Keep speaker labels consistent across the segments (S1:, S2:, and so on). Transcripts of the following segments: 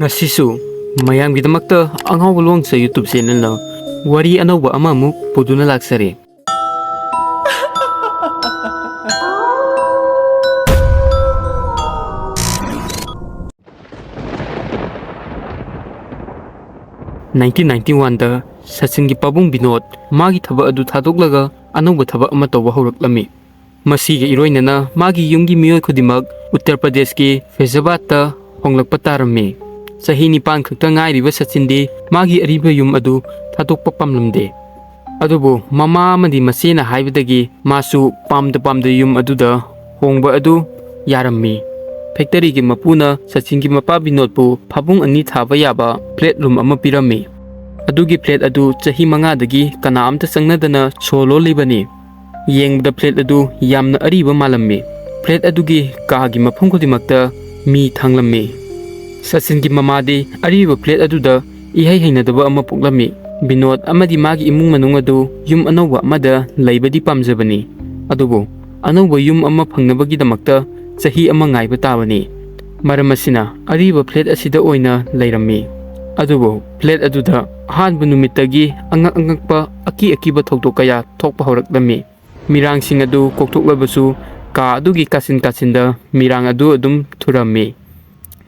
S1: Ngasisu mayamgidmakta Angaoba Luwangcha YouTube channel na wari anauba amamuk puduna laksari. (1991) Sachingi pabung Binod magi thaba adu thadoglaga anauba thaba ama tawba hawraklami. Masiga iroinana magi yumgi miyoi khudimak Uttar Pradesh ki Faizabad ta honglakpa tarami. Sahi nipan khakta ngairiba Sachindi magi ariba yum adu thadokpa pamlamde. Adubu mama amadi masena haibadagi masu pamda yum aduda hongba adu yarammi. Factory ki mapuna Sachingi mapa Binodpu phabung ani thaba yaba plate room ama pirami. Adugi plate adu chahi mangadagi kana amta changnadana solo libani. Yengbada plate adu yamna ariba malammi. Plate adugi kaagi mafum khudimakta mi thanglammi. Sachingi mamadi ariba plate aduda ihai hainadaba ama poklami. Binod amadi magi imung manung adu yum anauba amada laibadi pamjabani. Adubu anauba yum ama phangnabagidamakta chahi ama ngaiba tabani. Maram asina ariba plate asida oina leirammi. Adubu plate aduda ahanba numittagi angakpa akiba thokdok kaya thokpa hawraklami. Mirang sing adu koktoklabasu ka adugi kasinda mirang adu adum thurammi.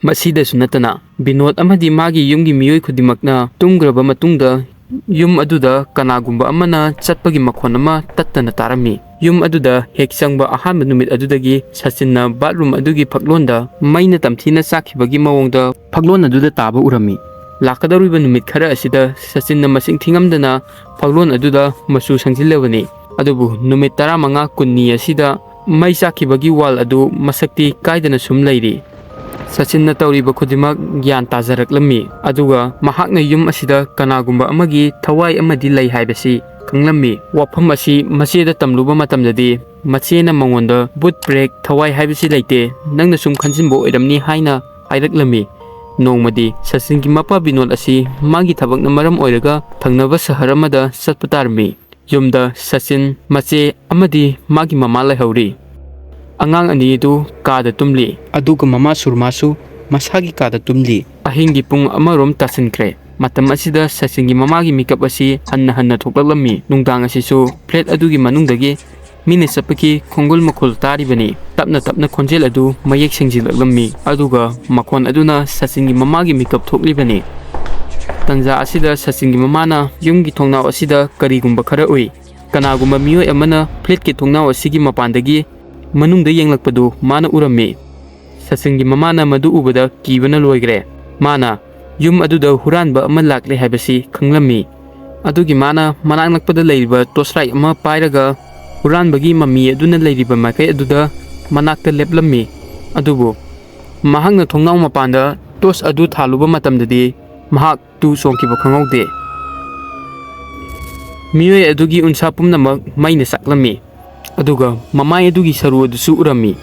S1: Masida sunatana Binod amadi magi yumgi miyoi khudimakna tumgraba matungda yum aduda kanagumba amana chatpagi makhon ama tattana tarami. Yum aduda hek changba ahanba numit adudagi Sachinna bathroom adugi phaklonda maina tamthina chakhibagi mawongda phaklon aduda taba urami. Lakadaruiba numit khara asida Sachinna masing thingamdana phaklon aduda masu sangjillabani. Adubu numit 15 kunni asida mai chakhibagi wall adu masakti kaidana sum leiri. Sachinna tawriba khudimak gyan tajaraklammi. Aduga mahakna yum asida kanagumba amagi thawai amadi lei haibasi khanglammi. Wafam asi maseda tamluba matamdadi machena mangonda boot break thawai haibasi leite nangna sum khanjinbo oiramni haina hairaklammi. Nongmadi Sachingi mapa Binod asi magi thabakna maram oiraga thangnaba sahar amada chatpa tarmi. Yumda Sachin mache amadi magi mama laihawri. Angang ani du kada tumli. Aduga mama surmasu masagi kada tumli. Ahingi pung amarom tasinkre. Matam asida Sachingi mamagi mikap asi hanna thoklammi. Nungdang asisu plate adugi manungdagi mini sapaki khongul makhul taribani. Tapna khonjel adu mayek singjilaklammi. Aduga makhon aduna Sachingi mamagi mikap thoklibani. Tanja asida Sachingi mamana yumgi thongnaw asida karigumba khara ui. Kanagumba miyoi amana plate ki thongnaw asigi mapandagi manungda yenglakpadu mana urammi. Sachingi mamana madu ubada kibana loigre. Mana yum aduda huranba ama lakle haibasi khanglammi. Adugi mana manaklakpada leiriba tosrai ama pairaga huranbagi mami aduna leiriba makai aduda manakta leplammi. Adubu mahakna thongnaw mapanda tos adu thaluba matamdadi mahak tu songkiba khangaude. Miyoi adugi unsa pumnamak maina saklammi. Aduga mamai adugi saru adusu urami.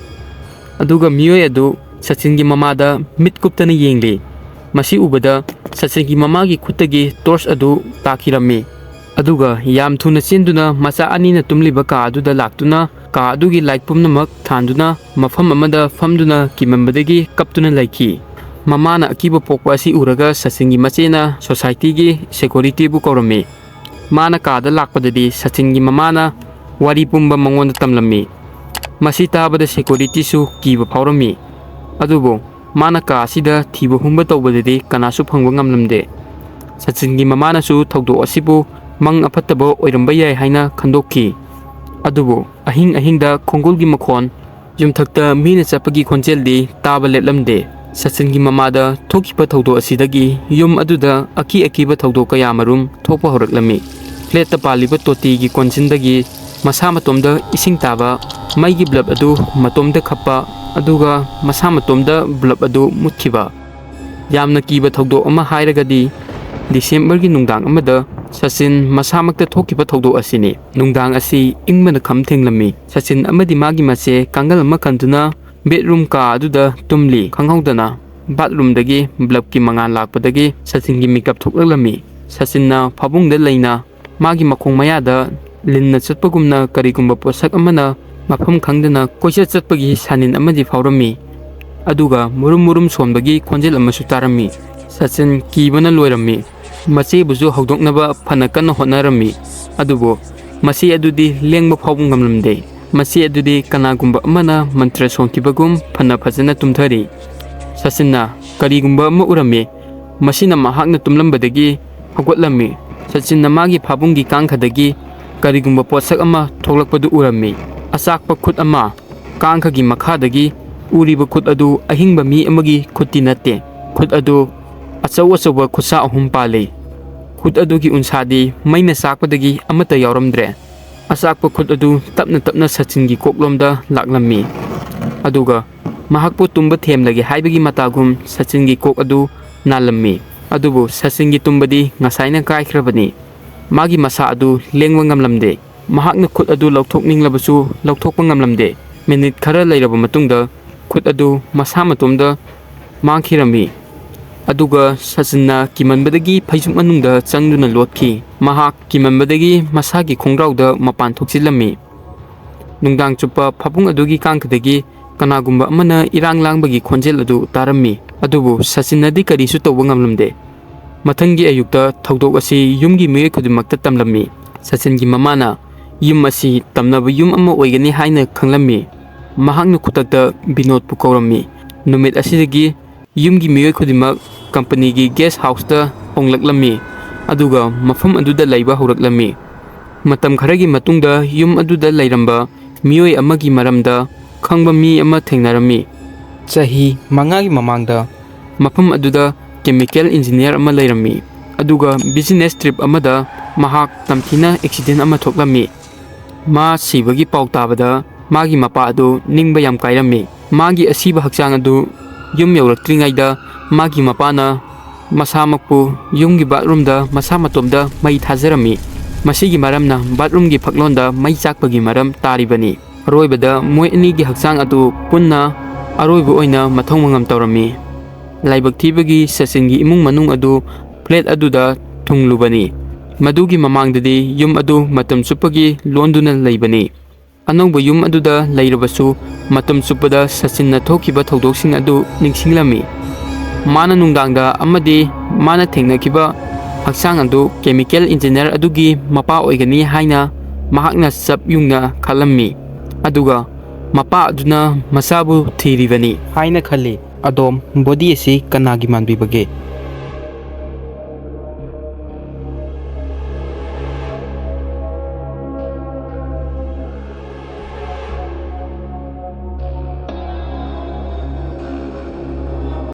S1: Aduga miyoi adu Sachingi mamada mitkuptana yengli. Masi ubada Sachingi mamagi khutagi torch adu takirami. Aduga yam thuna chenduna macha anina tumliba ka aduda laktuna ka adugi light pumnamak thanduna mafam amada famduna kimambadagi kaptuna laiki. Mamana akiba pokpa asi uraga Sachingi machena society gi security bu korami. Mana ka da lakpadadi Sachingi mamana wari pumba mangonda tamlammi. Masi tabada security su kiba phawrami. Adubu mana ka asida thiba humba tawbadadi kanasu phangba ngamlamde. Sachingi mamana su thawdo asibu mang aphattaba oiramba yai haina khandokki. Adubu ahingda khongulgi makhon yumthakta mina chapagi khonjeldi taba leplamde. Sachingi mamada thokiba thawdo asidagi yum aduda akiba thawdo kaya marum thokpa horaklami. Plate paliba toti gi konjindagi masa matomda ising taba maigi blab adu matomda khappa aduga masa matomda blab adu mutkiba. Yamna kiba thawdo ama hairagadi December gi nungdang amada Sachin masamakta thokiba thawdo asini. Nungdang asi ingmana kham thenglammi. Sachin amadi magi mache kangal ama kanduna bedroom ka aduda tumli khanghaudana bathroom dagi blab ki mangan lakpadagi Sachingi makeup thoklami. Sachinna phabungda leina magi makhong mayada linna chatpagumna karigumba posak amana mafam khangdana koisa chatpagi sanin amadi phawrami. Aduga murum sonbagi khonjel amasu tarami. Sachin kibana loirami. Machebusu hawdoknaba phana kanna hotnarami. Adubo masi adudi lengba phawbu ngamlamde. Masi adudi kanagumba amana mantra songkibagum phana phajana tumthari. Sachinna karigumba ama urami. Masina mahakna tumlambadagi hawgotlami. Sachinna magi phabungi kangkhadagi karigumba potsak ama thoklakpadu urami. Asakpa khut ama kangkhagi makhadagi uriba khut adu ahingba mi amagi khutti natte. Khut adu achau achauba khusa ahum pale. Khut adugi unsadi maina sakpadagi amata yauramdre. Asakpa khut adu tapna tapna Sachingi koklomda laklammi. Aduga mahakpu tumba themlagi haibagi matagum Sachingi kok adu nalammi. Adubu Sachingi tumbadi ngasaina kaikhrabani. Magi masa adu lengwa ngamlamde. Mahakna khut adu lauthokninglabasu lauthokpa ngamlamde. Minute khara lairaba matungda khut adu masa matomda mangkhirami. Aduga Sachinna kimanbadagi phaijum manungda changduna lotkhi. Mahak kimanbadagi masagi khongrauda mapan thokchilami. Nungdang chupa phabung adugi kangkhadagi kanagumba amana irang langbagi khonjel adu tarami. Adubu Sachinnadi karisu tawba ngamlamde. Mathangi ayukta thaudok asi yumgi miyoy khudimakta tamlammi. Sachingi mamana yum asi tamnaba yum ama oigani haina khanglammi. Mahakna khutakta Binod pu kaurammi. Numit asidagi yumgi miyoy khudimak company guest house ta honglaklammi. Aduga mafam aduda laiba horaklammi. Matam kharagi matungda yum aduda lairamba miyoy amagi maramda khangba mi ama thengnarami. Chahi mangagi mamangda mafam aduda chemical engineer ama lairami. Aduga business trip amada mahak tamthina accident ama thoklammi. Ma sibagi paw tabada magi mapa adu ningba yam kairami. Magi asiba hakchang adu yum yauraktringaida magi mapana masamakpu yumgi bathroom da masa matomda mai thajarami. Masigi maramna bathroom gi phaklonda mai chakpagi maram taribani. Aroibada moi anigi hakchang adu punna aroibu oina mathong mangam tawrami. Laibak thibagi Sachingi imung manung adu plate aduda thunglubani. Madugi mamangdadi yum adu matam supagi londuna laibani. Anongba yum aduda lairabasu matam supada Sachinna thokiba thodoksin adu ningsinglami. Mana nungdangda amadi mana thengnakiba hakchang adu chemical engineer adugi mapa oigani haina mahakna sap yungna khalammi. Aduga mapa aduna masabu thiribani haina khali. Adom body asi kanagi manbibage.